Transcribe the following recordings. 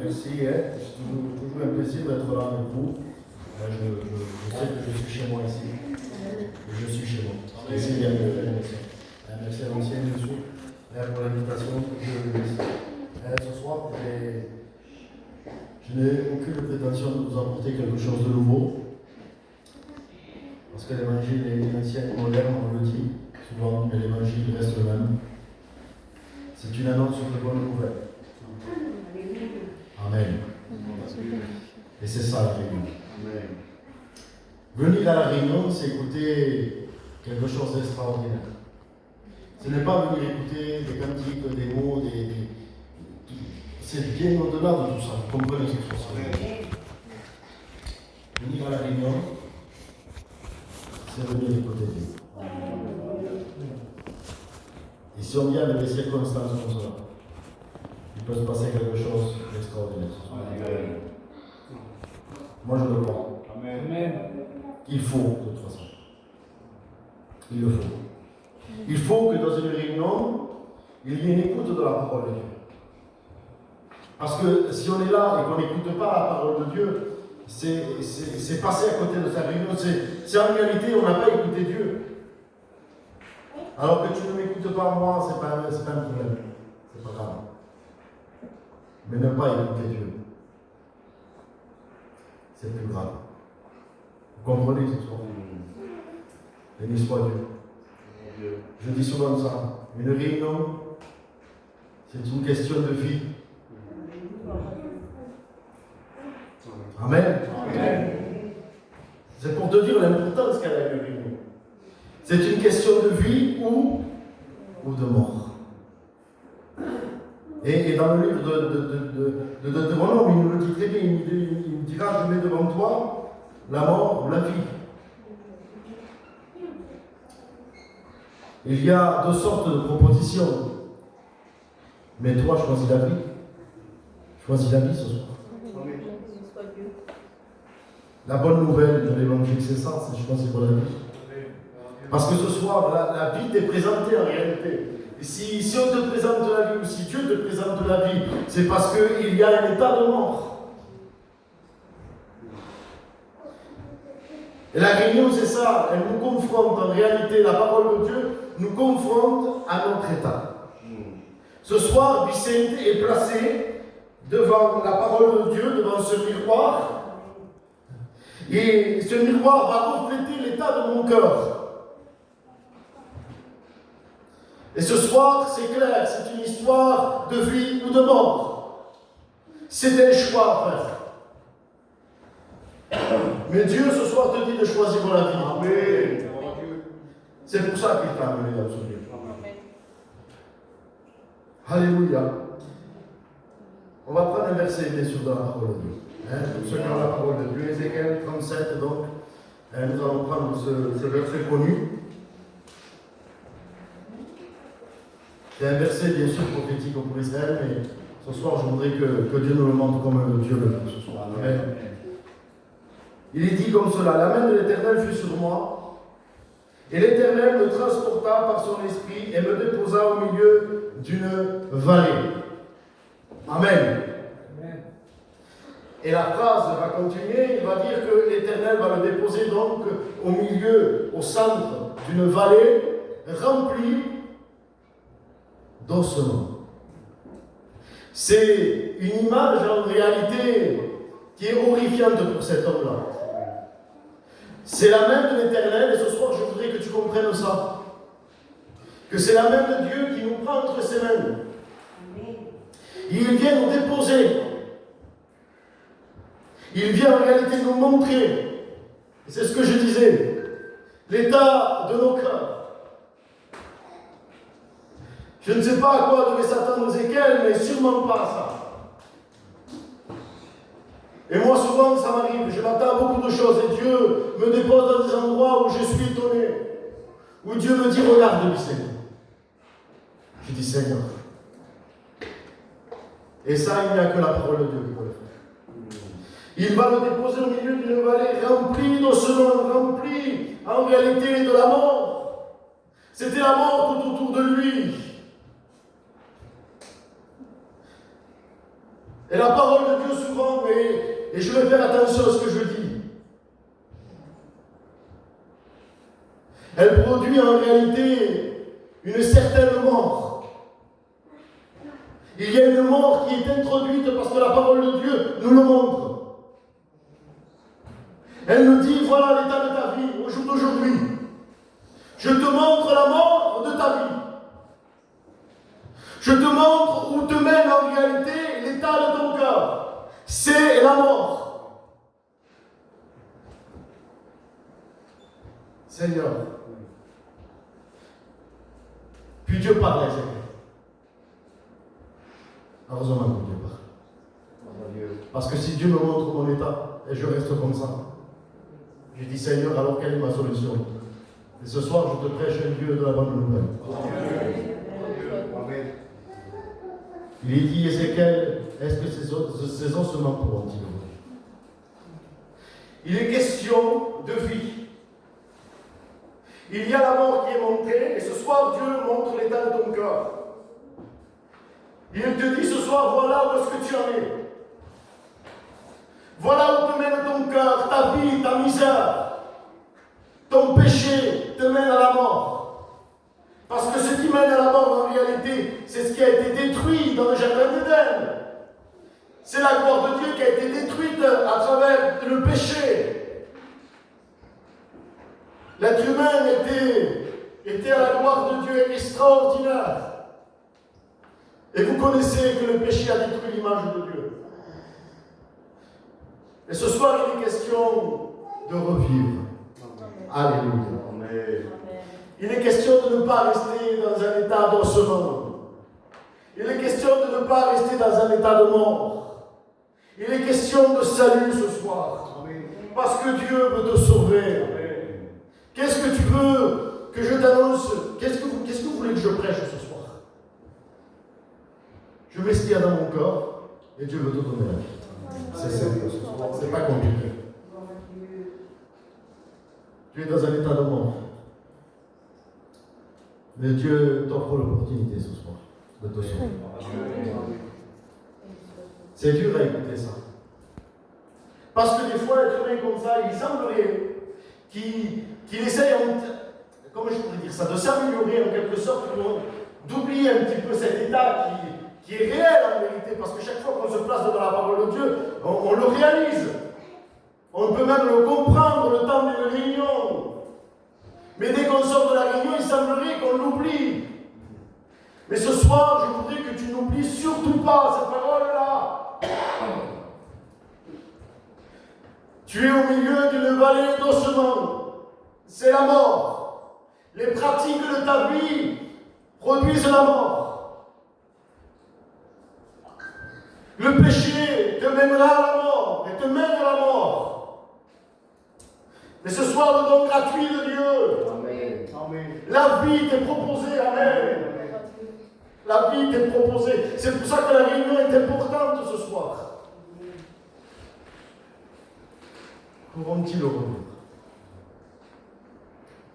merci. C'est toujours un plaisir d'être là avec vous. Je sais que je suis chez moi ici. Je suis chez moi. Ici, il y a une émission. Merci à l'ancienne, bien sûr, pour l'invitation. Ce soir, je n'ai aucune prétention de vous apporter quelque chose de nouveau. Parce que l'évangile est ancien et moderne, on le dit souvent, mais l'évangile reste le même. C'est une annonce de bonne nouvelle. Amen. Et c'est ça la réunion. Amen. Venir à la réunion, c'est écouter quelque chose d'extraordinaire. Ce n'est pas venir écouter des cantiques, des mots, c'est bien au-delà de tout ça. Vous comprenez ce que c'est. Venir à la réunion, c'est venir écouter Dieu. Et si on vient avec des circonstances comme ça, il peut se passer quelque chose d'extraordinaire. Moi je le crois. Amen. Il faut, de toute façon. Il le faut. Il faut que dans une réunion, il y ait une écoute de la parole de Dieu. Parce que si on est là et qu'on n'écoute pas la parole de Dieu, c'est passer à côté de sa réunion. C'est en réalité, on n'a pas écouté Dieu. Alors que tu ne m'écoutes pas, moi, c'est pas un problème. C'est pas grave. Mais ne pas écouter Dieu, c'est plus grave. Vous comprenez ce soir? Béni soit Dieu. Je dis souvent ça. Une réunion, c'est une question de vie. Amen. Amen. C'est pour te dire l'importance qu'elle a une réunion. C'est une question de vie ou de mort. Et dans le livre de Deutéronome, il nous le dit très bien, il nous dira, je mets devant toi la mort ou la vie. Il y a deux sortes de propositions. Mais toi, choisis la vie. Choisis la vie ce soir. La bonne nouvelle de l'évangile, c'est ça, c'est choisir la vie. Parce que ce soir, la vie t'est présentée en réalité. Et si on te présente la vie, ou si Dieu te présente la vie, c'est parce qu'il y a un état de mort. Et la réunion, c'est ça, elle nous confronte en réalité, la parole de Dieu nous confronte à notre état. Ce soir, Vicente est placé devant la parole de Dieu, devant ce miroir. Et ce miroir va refléter l'état de mon cœur. Et ce soir, c'est clair, c'est une histoire de vie ou de mort. C'est un choix à faire. Mais Dieu, ce soir, te dit de choisir la vie. Amen. C'est pour ça qu'il t'a amené dans ce lieu. Alléluia. On va prendre un verset, bien sûr, dans la parole de Dieu. Pour ceux qui ont la parole de Dieu, Ézéchiel 37, donc, nous allons prendre ce verset connu. C'est un verset bien sûr prophétique pour Israël, mais ce soir je voudrais que Dieu nous le montre comme Dieu le veut ce soir. Amen. Il est dit comme cela, la main de l'Éternel fut sur moi, et l'Éternel me transporta par son esprit et me déposa au milieu d'une vallée. Amen. Et la phrase va continuer, il va dire que l'Éternel va le déposer donc au milieu, au centre d'une vallée remplie d'ossements. C'est une image en réalité qui est horrifiante pour cet homme-là. C'est la main de l'Éternel, et ce soir je voudrais que tu comprennes ça. Que c'est la main de Dieu qui nous prend entre ses mains. Il vient nous déposer. Il vient en réalité nous montrer. C'est ce que je disais. L'état de nos cœurs. Je ne sais pas à quoi devait s'attendre Ézéchiel, mais sûrement pas à ça. Et moi, souvent, ça m'arrive, je m'attends à beaucoup de choses, et Dieu me dépose dans des endroits où je suis étonné, où Dieu me dit, regarde, Seigneur. Je dis, Seigneur. Et ça, il n'y a que la parole de Dieu qui peut le faire. Il va le déposer au milieu d'une vallée remplie d'ossements, remplie en réalité de la mort. C'était la mort tout autour de lui. Et la parole de Dieu souvent, et je vais faire attention à ce que je dis, elle produit en réalité une certaine mort. Il y a une mort qui est introduite parce que la parole de Dieu nous le montre. Elle nous dit, voilà l'état de ta vie au jour d'aujourd'hui. Je te montre la mort de ta vie. Je te montre où te mène en réalité l'état de ton cœur. C'est la mort. Seigneur. Puis Dieu parle à Ézéchiel. Heureusement que Dieu parle. Parce que si Dieu me montre mon état et je reste comme ça, je dis Seigneur, alors quelle est ma solution? Et ce soir, je te prêche un Dieu de la bonne nouvelle. Amen. Il est dit, Ézéchiel, est-ce que ces ossements pourront-ils mourir? Il est question de vie. Il y a la mort qui est montrée, et ce soir, Dieu montre l'état de ton cœur. Il te dit ce soir, voilà où est-ce que tu en es. Voilà où te mène ton cœur, ta vie, ta misère. Ton péché te mène à la mort. Parce que ce qui mène à la mort, en réalité, c'est ce qui a été détruit dans le jardin d'Éden. C'est la gloire de Dieu qui a été détruite à travers le péché. L'être humain était à la gloire de Dieu extraordinaire. Et vous connaissez que le péché a détruit l'image de Dieu. Et ce soir, il est question de revivre. Alléluia. Il est question de ne pas rester dans un état d'ossement. Il est question de ne pas rester dans un état de mort. Il est question de salut ce soir. Parce que Dieu veut te sauver. Qu'est-ce que tu veux que je t'annonce? Qu'est-ce que vous voulez que je prêche ce soir? Je mets ce qu'il y a dans mon corps et Dieu veut te donner la vie. C'est simple ce soir. C'est pas compliqué. Tu es dans un état de mort. Mais Dieu t'offre l'opportunité ce soir de te sauver. C'est dur à écouter ça. Parce que des fois, être humain comme ça, il semblerait qu'il essaye, comment je pourrais dire ça, de s'améliorer en quelque sorte, d'oublier un petit peu cet état qui est réel en vérité, parce que chaque fois qu'on se place devant la parole de Dieu, on le réalise. On peut même le comprendre le temps d'une réunion. Mais dès qu'on sort de la réunion, il semblerait qu'on l'oublie. Mais ce soir, je voudrais que tu n'oublies surtout pas cette parole-là. Tu es au milieu d'une vallée d'ossements. C'est la mort. Les pratiques de ta vie produisent la mort. Le péché te mènera à la mort et te mène à la mort. Mais ce soir, le don gratuit de Dieu. Amen. La vie t'est proposée. Amen. La vie t'est proposée. C'est pour ça que la réunion est importante ce soir. Pourront-ils le revenir?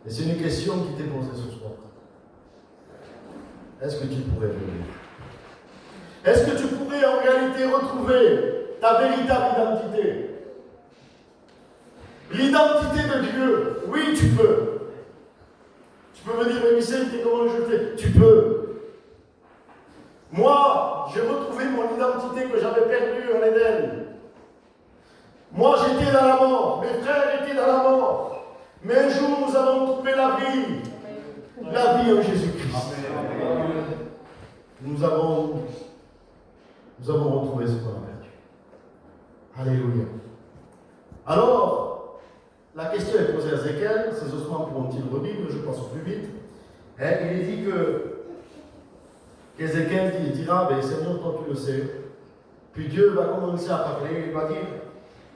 Et c'est une question qui t'est posée ce soir. Est-ce que tu pourrais revenir? Est-ce que tu pourrais en réalité retrouver ta véritable identité? L'identité de Dieu, oui, tu peux. Tu peux me dire, mais Michel, comment je fais? Tu peux. Moi, j'ai retrouvé mon identité que j'avais perdue en Éden. Moi, j'étais dans la mort. Mes frères étaient dans la mort. Mais un jour, nous avons trouvé la vie. La vie en Jésus-Christ. Nous avons retrouvé ce qu'on a perdu. Alléluia. Alors, la question est posée à Ézéchiel, ces ossements pourront-ils revivre? Je passe plus vite. Il est dit qu'Ézéchiel dira, ben Seigneur, toi tu le sais. Puis Dieu va commencer à parler,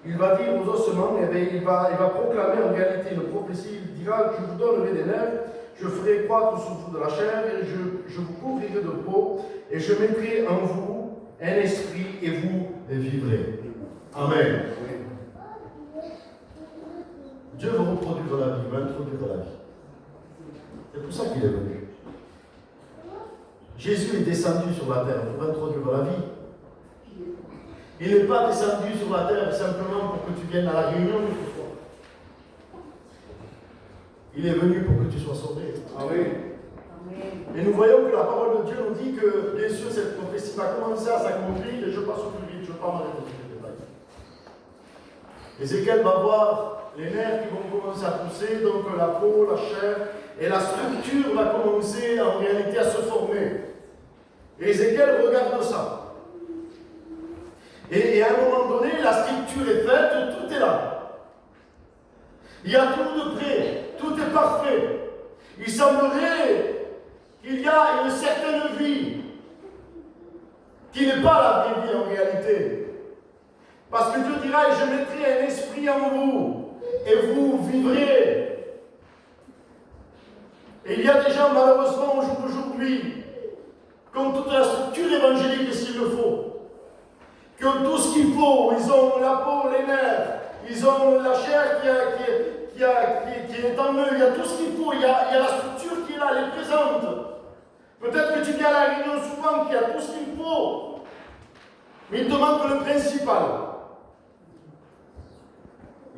il va dire aux ossements, eh bien, il va proclamer en réalité une prophétie, il dira, je vous donnerai des lèvres, je ferai croître sous vous de la chair, et je vous couvrirai de peau, et je mettrai en vous un esprit, et vous vivrez. Amen. Dieu veut reproduire la vie, veut introduire la vie. C'est pour ça qu'il est venu. Jésus est descendu sur la terre pour introduire la vie. Il n'est pas descendu sur la terre simplement pour que tu viennes à la réunion ce soir. Il est venu pour que tu sois sauvé. Amen. Et nous voyons que la parole de Dieu nous dit que, bien sûr, cette prophétie va commencer à s'accomplir, et je passe au plus vite, je ne veux pas m'arrêter sur les détails. Ézéchiel va voir les nerfs qui vont commencer à pousser, donc la peau, la chair, et la structure va commencer en réalité à se former. Et Ézéchiel regarde ça. Et à un moment donné, la structure est faite, tout est là. Il y a tout de près, tout est parfait. Il semblerait qu'il y a une certaine vie qui n'est pas la vraie vie en réalité. Parce que Dieu dira, et je mettrai un esprit en vous, et vous vivrez. Et il y a des gens, malheureusement, au jour d'aujourd'hui, qui ont toute la structure évangélique s'il le faut, qui ont tout ce qu'il faut, ils ont la peau, les nerfs, ils ont la chair qui est en eux, il y a tout ce qu'il faut, il y a la structure qui est là, elle est présente. Peut-être que tu viens à la réunion souvent, qu'il y a tout ce qu'il faut, mais il te manque le principal.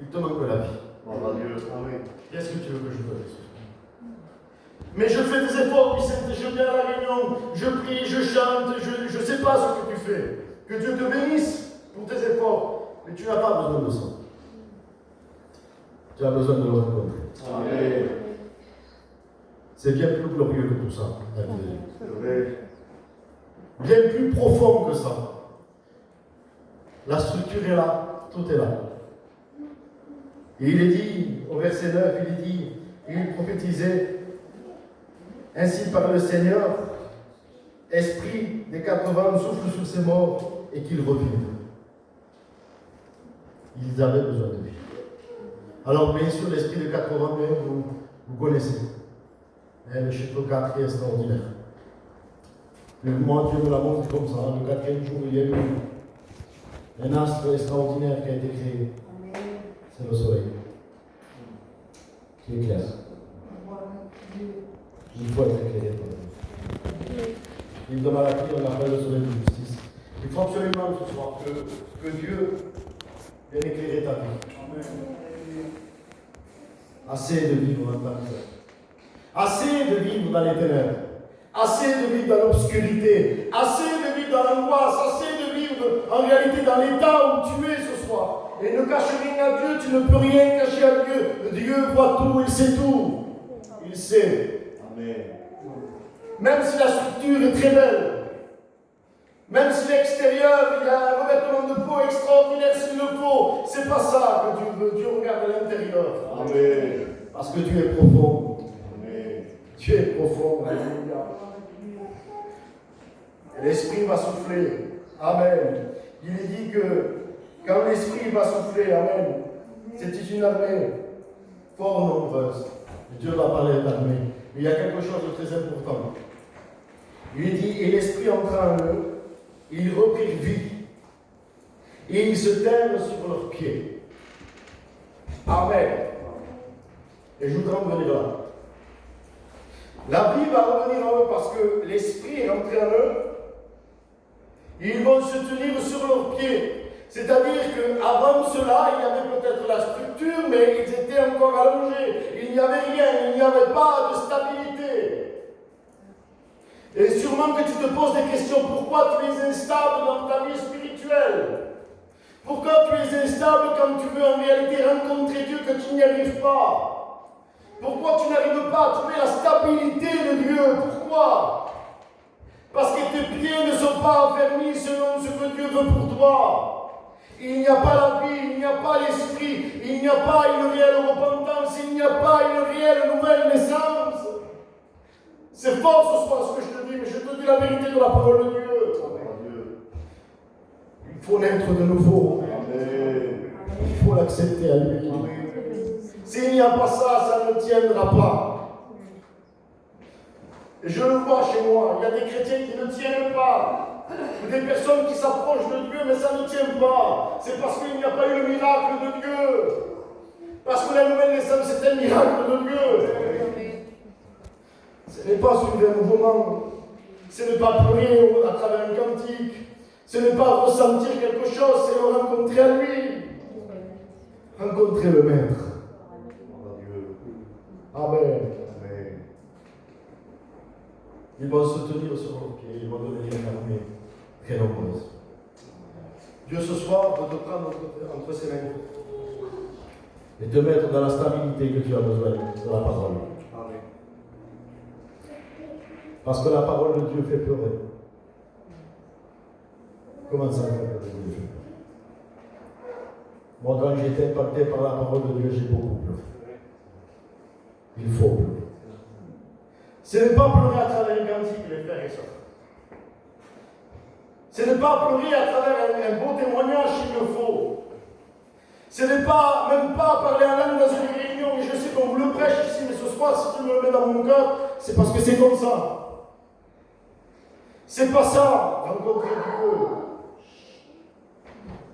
Il te manque la vie. Qu'est-ce que tu veux que je fasse? Mais je fais des efforts, Vicente, je viens à la réunion, je prie, je chante, je ne sais pas ce que tu fais. Que Dieu te bénisse pour tes efforts, mais tu n'as pas besoin de ça. Tu as besoin de le rencontrer. Amen. C'est bien plus glorieux que tout ça. Bien plus profond que ça. La structure est là, tout est là. Et il est dit, au verset 9, il est dit, il prophétisait, ainsi par le Seigneur, esprit des 80 souffle sur ces morts et qu'ils revivent. Ils avaient besoin de vie. Alors bien sûr, l'esprit de 80, vous connaissez. Le chiffre 4 est extraordinaire. Moi, Dieu me l'a montré comme ça. Le 4e jour, il y a eu un astre extraordinaire qui a été créé. C'est le soleil. Qui est clair. Il faut être éclairé. Il de Malachie, on appelle le soleil de justice. Il faut absolument ce soir que Dieu vienne éclairer ta vie. Assez de vivre dans ta misère. Assez de vivre dans les ténèbres. Assez de vivre dans l'obscurité. Assez de vivre dans l'angoisse. Assez de vivre en réalité dans l'état où tu es ce soir. Et ne cache rien à Dieu, tu ne peux rien cacher à Dieu. Dieu voit tout, il sait tout. Il sait. Amen. Même si la structure est très belle, même si l'extérieur, il y a un revêtement de peau extraordinaire s'il le faut, c'est pas ça que Dieu veut. Dieu regarde à l'intérieur. Amen. Parce que Dieu est profond. Amen. Dieu est profond. Alléluia. L'Esprit va souffler. Amen. Il est dit que quand l'Esprit va souffler, Amen, c'est une armée fort nombreuse. Dieu va parler d'armée. Mais il y a quelque chose de très important. Il est dit, et l'Esprit entra en eux, ils reprirent vie, et ils se tinrent sur leurs pieds. Amen. Et je voudrais en venir là. La vie va revenir en eux parce que l'Esprit est entré en eux, et ils vont se tenir sur leurs pieds. C'est-à-dire qu'avant cela, il y avait peut-être la structure, mais ils étaient encore allongés. Il n'y avait rien, il n'y avait pas de stabilité. Et sûrement que tu te poses des questions. Pourquoi tu es instable dans ta vie spirituelle? Pourquoi tu es instable quand tu veux en réalité rencontrer Dieu que tu n'y arrives pas? Pourquoi tu n'arrives pas à trouver la stabilité de Dieu? Pourquoi? Parce que tes pieds ne sont pas affermis selon ce que Dieu veut pour toi. Il n'y a pas la vie, il n'y a pas l'esprit, il n'y a pas une réelle repentance, il n'y a pas une réelle nouvelle naissance. C'est fort ce soir ce que je te dis, mais je te dis la vérité de la parole de Dieu. Il faut naître de nouveau. Il faut l'accepter à lui. S'il n'y a pas ça, ça ne tiendra pas. Et je le vois chez moi, il y a des chrétiens qui ne tiennent pas. Ou des personnes qui s'approchent de Dieu, mais ça ne tient pas. C'est parce qu'il n'y a pas eu le miracle de Dieu. Parce que la nouvelle naissance, c'est un miracle de Dieu. Ce n'est pas suivre un mouvement. Ce n'est pas pleurer à travers un cantique. Ce n'est pas ressentir quelque chose, c'est le rencontrer à lui. Rencontrer le Maître. Amen. Amen. Ils vont se tenir sur leurs pieds, ils vont devenir une armée très nombreuse. Dieu ce soir veut te prendre entre ses mains et te mettre dans la stabilité que tu as besoin de la parole. Amen. Parce que la parole de Dieu fait pleurer. Comment ça, la parole de Dieu fait pleurer? Moi, quand j'ai été impacté par la parole de Dieu, j'ai beaucoup pleuré. Il faut pleurer. Ce n'est pas pleurer à travers les cantiques, les frères et sœurs. Ce n'est pas pleurer à travers un beau témoignage s'il le faut. Ce n'est pas, même pas parler en langue dans une réunion, et je sais qu'on vous le prêche ici, mais ce soir, si tu me le mets dans mon cœur, c'est parce que c'est comme ça. C'est pas ça, rencontrer Dieu.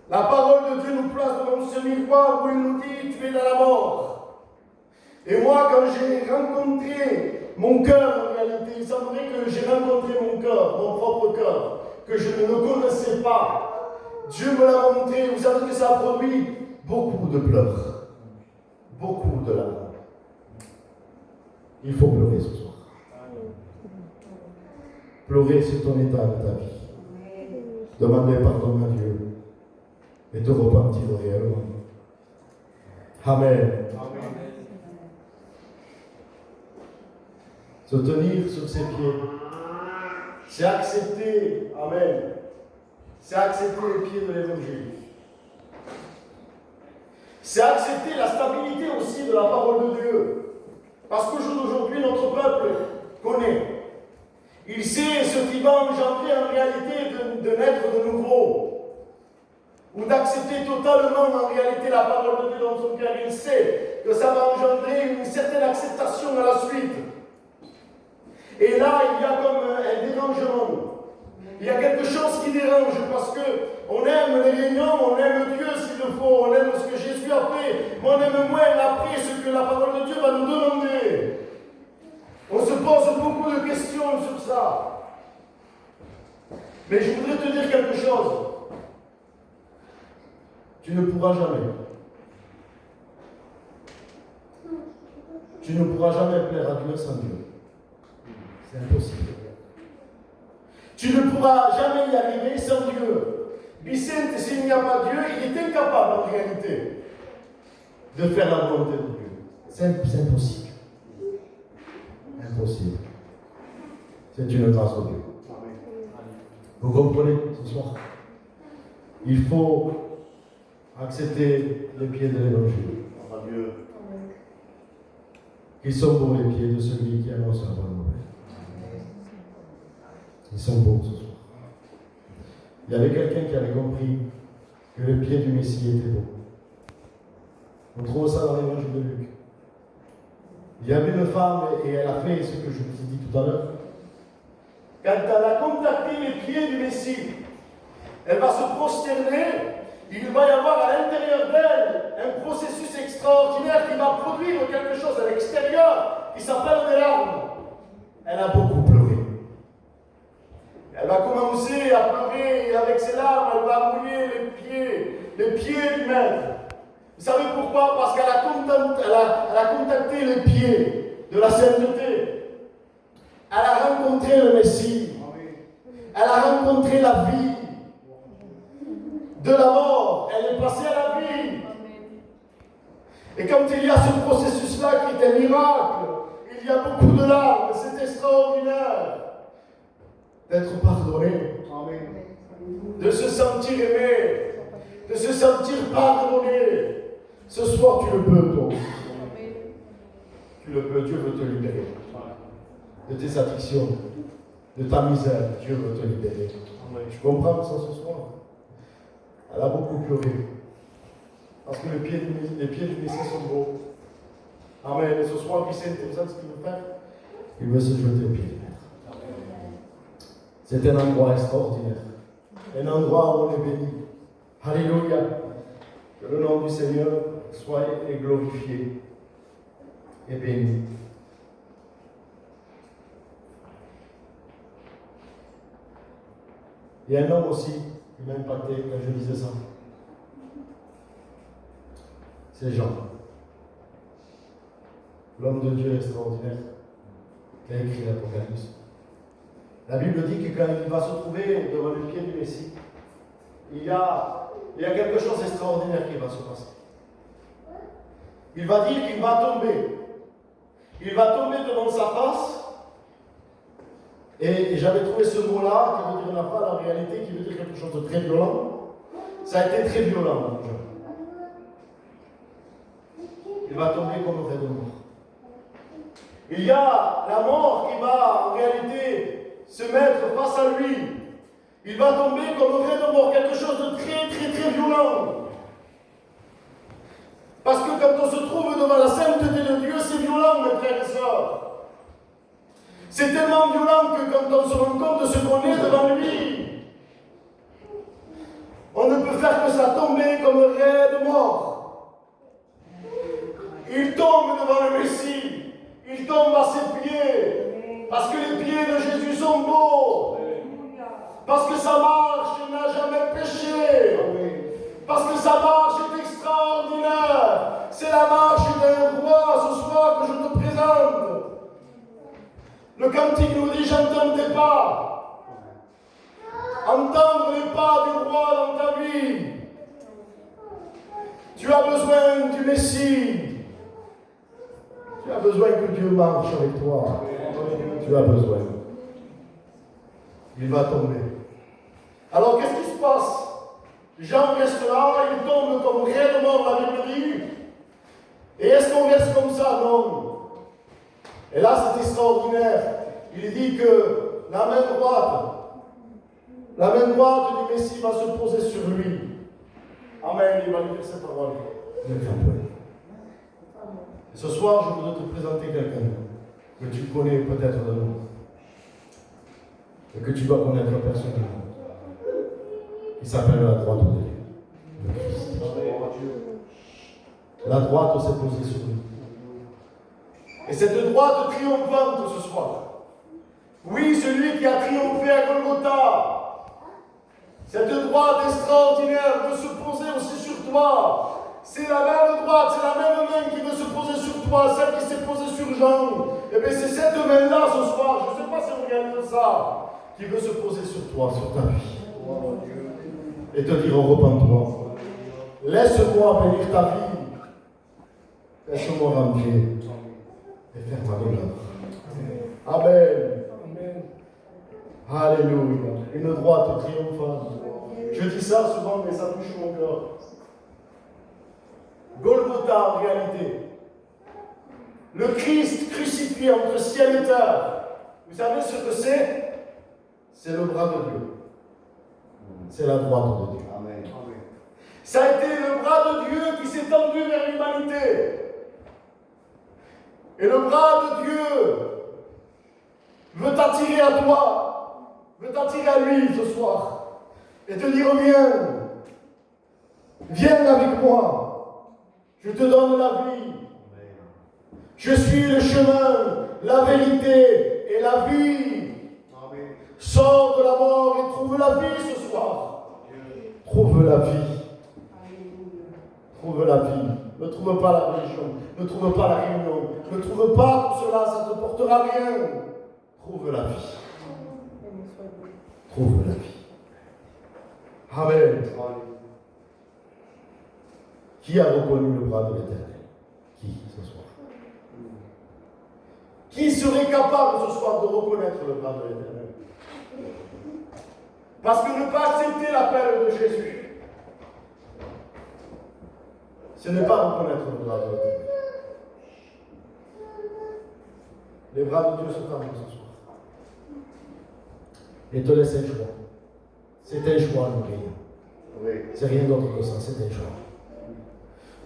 La parole de Dieu nous place devant ce miroir où il nous dit, tu es dans la mort. Et moi, quand j'ai rencontré mon cœur, en réalité, il semblerait que j'ai rencontré mon cœur, mon propre cœur, que je ne le connaissais pas. Dieu me l'a montré. Vous savez que ça a produit beaucoup de pleurs, beaucoup de larmes. Il faut pleurer ce soir. Pleurer sur ton état de ta vie. Demander pardon à Dieu et te repentir réellement. Amen. Amen. Se tenir sur ses pieds, c'est accepter, amen, c'est accepter les pieds de l'évangile. C'est accepter la stabilité aussi de la parole de Dieu. Parce qu'au jour d'aujourd'hui, notre peuple connaît. Il sait ce qui va engendrer en réalité de naître de nouveau. Ou d'accepter totalement en réalité la parole de Dieu dans son cœur. Il sait que ça va engendrer une certaine acceptation à la suite. Et là, il y a comme un dérangement. Il y a quelque chose qui dérange parce qu'on aime les réunions, on aime Dieu s'il le faut, on aime ce que Jésus a fait, mais on aime moins après ce que la parole de Dieu va nous demander. On se pose beaucoup de questions sur ça. Mais je voudrais te dire quelque chose. Tu ne pourras jamais. Tu ne pourras jamais plaire à Dieu sans Dieu. C'est impossible. Tu ne pourras jamais y arriver sans Dieu. Vicente, s'il n'y a pas Dieu, il est incapable en réalité de faire la volonté de Dieu. C'est impossible. Impossible. C'est une grâce de Dieu. Vous comprenez ce soir? Il faut accepter les pieds de l'évangile. Dieu. Ils sont beaux les pieds de celui qui annonce la bonne nouvelle. Ils sont beaux ce soir. Il y avait quelqu'un qui avait compris que le pied du Messie était beau. On trouve ça dans l'évangile de Luc. Il y avait une femme et elle a fait ce que je vous ai dit tout à l'heure. Quand elle a contacté les pieds du Messie, elle va se prosterner. Il va y avoir à l'intérieur d'elle un processus extraordinaire qui va produire quelque chose à l'extérieur qui s'appelle des larmes. Elle a beaucoup pleuré. Elle va commencer à pleurer et avec ses larmes, elle va mouiller les pieds du Maître. Vous savez pourquoi? Parce qu'elle a contacté les pieds de la sainteté. Elle a rencontré le Messie. Elle a rencontré la vie. De la mort, elle est passée à la vie. Et quand il y a ce processus-là qui est un miracle, il y a beaucoup de larmes, c'est extraordinaire d'être pardonné, de se sentir aimé, de se sentir pardonné. Ce soir, tu le peux, toi. Tu le peux, Dieu veut te libérer de tes addictions, de ta misère. Dieu veut te libérer. Je comprends ça ce soir. Elle a beaucoup pleuré. Parce que les pieds du Messie sont beaux. Amen. Et ce soir, Vicente, vous savez ce qu'il veut faire? Il veut se jeter au pied du Maître. C'est un endroit extraordinaire. Un endroit où on est béni. Alléluia. Que le nom du Seigneur soit glorifié et béni. Il y a un homme aussi qui m'a impacté quand je lisais ça. C'est Jean. L'homme de Dieu extraordinaire qui a écrit l'Apocalypse. La Bible dit que quand il va se trouver devant les pieds du Messie, il y a quelque chose d'extraordinaire qui va se passer. Il va dire qu'il va tomber. Il va tomber devant sa face. Et j'avais trouvé ce mot-là, qui veut dire n'a pas la réalité, qui veut dire quelque chose de très violent. Ça a été très violent. Il va tomber comme un vrai de mort. Il y a la mort qui va en réalité se mettre face à lui. Il va tomber comme un vrai de mort, quelque chose de très très très violent. Parce que quand on se trouve devant la sainteté de Dieu, c'est violent, mes frères et sœurs. C'est tellement violent que quand on se rend compte de ce qu'on est devant lui, on ne peut faire que ça tomber comme un vrai de mort. Il tombe devant le Messie. Il tombe à ses pieds. Parce que les pieds de Jésus sont beaux. Parce que sa marche n'a jamais péché. Parce que sa marche est extraordinaire. C'est la marche d'un roi ce soir que je te présente. Le cantique nous dit: j'entends tes pas. Entendre les pas du roi dans ta vie. Tu as besoin du Messie. Tu as besoin que Dieu marche avec toi. Tu as besoin. Il va tomber. Alors qu'est-ce qui se passe? Jean reste là, il tombe comme réellement la Bible dit. Et est-ce qu'on reste comme ça? Non. Et là c'est extraordinaire. Il dit que la main droite du Messie va se poser sur lui. Amen, il va lui dire cette parole. Et ce soir, je voudrais te présenter quelqu'un que tu connais peut-être de nous. Et que tu dois connaître personnellement. Il s'appelle la droite de Dieu. Le Christ. La droite s'est posée sur lui. Et cette droite triomphante ce soir. Oui, celui qui a triomphé à Golgotha. Cette droite extraordinaire veut se poser aussi sur toi. C'est la même droite, c'est la même main qui veut se poser sur toi, celle qui s'est posée sur Jean. Et bien c'est cette main-là ce soir, je ne sais pas si vous regardez ça, qui veut se poser sur toi, sur ta vie. Et te dire: repens-toi. Laisse-moi bénir ta vie. Laisse-moi remplir et faire ma demeure. Amen. Alléluia. Une droite triomphante. Je dis ça souvent, mais ça touche mon cœur. Golgotha en réalité. Le Christ crucifié entre ciel et terre. Vous savez ce que c'est? C'est le bras de Dieu. C'est la droite de Dieu. Amen. Ça a été le bras de Dieu qui s'est tendu vers l'humanité. Et le bras de Dieu veut t'attirer à toi, veut t'attirer à lui ce soir. Et te dire: viens avec moi. Je te donne la vie. Je suis le chemin, la vérité et la vie. Amen. Sors de la mort et trouve la vie ce soir. Trouve la vie. Trouve la vie. Ne trouve pas la religion. Ne trouve pas la réunion. Ne trouve pas tout cela, ça ne te portera rien. Trouve la vie. Trouve la vie. Amen. Qui a reconnu le bras de l'Éternel? Qui ce soir? Qui serait capable ce soir de reconnaître le bras de l'Éternel? Parce que ne pas accepter l'appel de Jésus, ce n'est pas reconnaître le bras de l'Éternel. Les bras de Dieu sont à nous ce soir. Et te laisse un choix. C'est un choix, nous rien. Oui. C'est rien d'autre que ça, c'est un choix.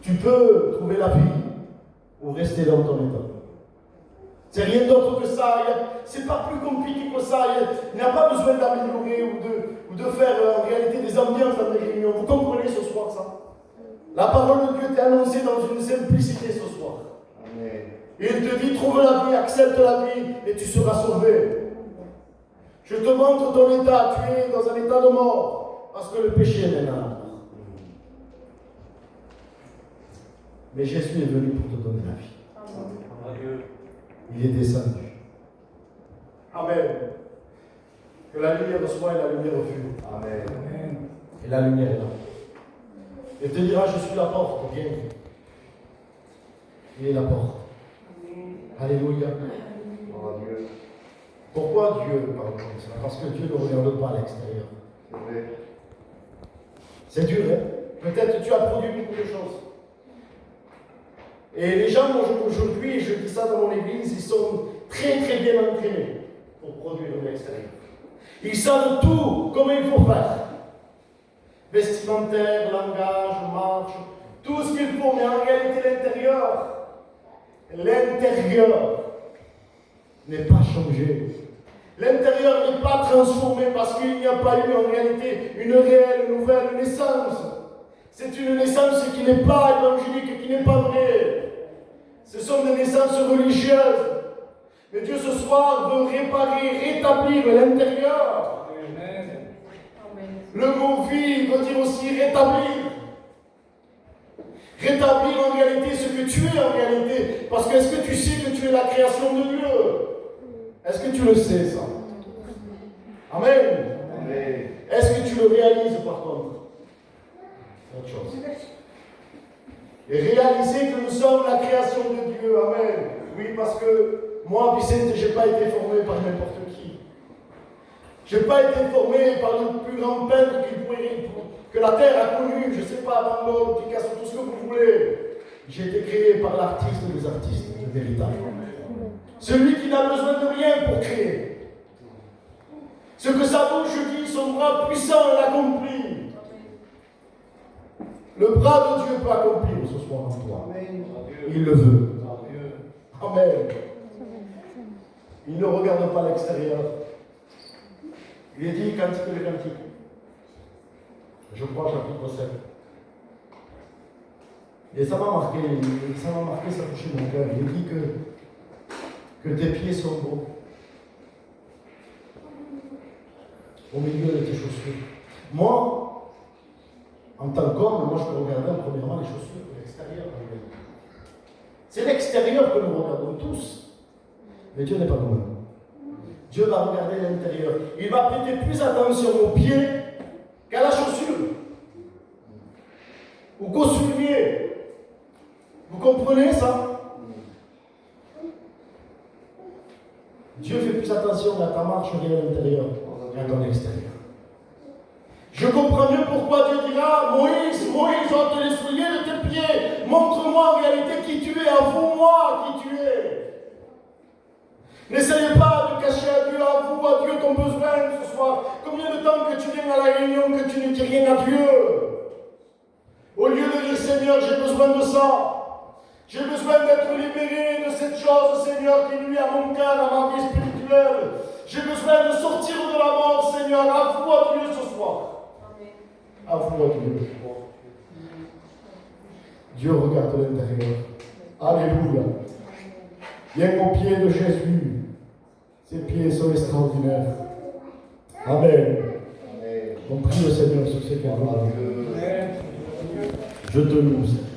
Tu peux trouver la vie ou rester dans ton état. C'est rien d'autre que ça. C'est pas plus compliqué que ça. Il n'y a pas besoin d'améliorer ou de faire en réalité des ambiances dans des réunions. Vous comprenez ce soir ça? La parole de Dieu t'est annoncée dans une simplicité ce soir. Amen. Et il te dit: trouve la vie, accepte la vie et tu seras sauvé. Je te montre ton état. Tu es dans un état de mort. Parce que le péché est maintenant à la mort. Mais Jésus est venu pour te donner la vie. Il est descendu. Amen. Que la lumière soit et la lumière refuse. Amen. Et la lumière est là. Et te dira, je suis la porte, viens. Il est la porte. Alléluia. Pourquoi Dieu parle comme ça? Parce que Dieu ne regarde pas à l'extérieur. C'est dur, hein? Peut-être tu as produit beaucoup de choses. Et les gens aujourd'hui, et je dis ça dans mon église, ils sont très très bien entraînés pour produire de l'extérieur. Ils savent tout, comment il faut faire. Vestimentaire, langage, marche, tout ce qu'il faut, mais en réalité l'intérieur n'est pas changé. L'intérieur n'est pas transformé parce qu'il n'y a pas eu en réalité une réelle nouvelle naissance. C'est une naissance qui n'est pas évangélique, qui n'est pas vraie. Ce sont des naissances religieuses. Mais Dieu ce soir veut réparer, rétablir l'intérieur. Le mot vie veut dire aussi rétablir. Rétablir en réalité ce que tu es en réalité. Parce que est-ce que tu sais que tu es la création de Dieu? Est-ce que tu le sais ça? Amen. Amen. Est-ce que tu le réalises par contre? Autre chose. Et réaliser que nous sommes la création de Dieu. Amen. Oui, parce que moi, Vicente, je n'ai pas été formé par n'importe qui. Je n'ai pas été formé par le plus grand peintre que la terre a connu. Je ne sais pas, Van Gogh, Picasso, tout ce que vous voulez. J'ai été créé par l'artiste des artistes, le véritable. Celui qui n'a besoin de rien pour créer. Ce que sa bouche dit, son bras puissant l'accomplit. Le bras de Dieu peut accomplir ce soir en toi. Il le veut. Amen. Il ne regarde pas l'extérieur. Il est dit cantique de cantique. Je crois chapitre 7. Et ça m'a marqué, ça a touché mon cœur. Il dit que tes pieds sont beaux. Au milieu de tes chaussures. Moi, en tant qu'homme, moi je peux regarder premièrement les chaussures de l'extérieur. C'est l'extérieur que nous regardons tous. Mais Dieu n'est pas comme nous. Dieu va regarder l'intérieur. Il va prêter plus attention aux pieds qu'à la chaussure. Ou qu'au soulier. Vous comprenez ça? Dieu fait plus attention à ta marche à l'intérieur qu'à ton extérieur. Je comprends mieux pourquoi Dieu dira, Moïse, ôte les souliers de tes pieds. Montre-moi en réalité qui tu es. Avoue-moi qui tu es. N'essayez pas de cacher à Dieu, avoue à Dieu ton besoin ce soir. Combien de temps que tu viens à la réunion que tu ne dis rien à Dieu? Au lieu de dire, Seigneur, j'ai besoin de ça. J'ai besoin d'être libéré de cette chose, Seigneur, qui nuit à mon cœur, à ma vie spirituelle. J'ai besoin de sortir de la mort, Seigneur. Avoue à Dieu ce soir. Avoue à Dieu. Dieu regarde l'intérieur. Alléluia. Viens au pied de Jésus. Ses pieds sont extraordinaires. Amen. On prie le Seigneur sur ces cadeaux. Je te loue, Seigneur.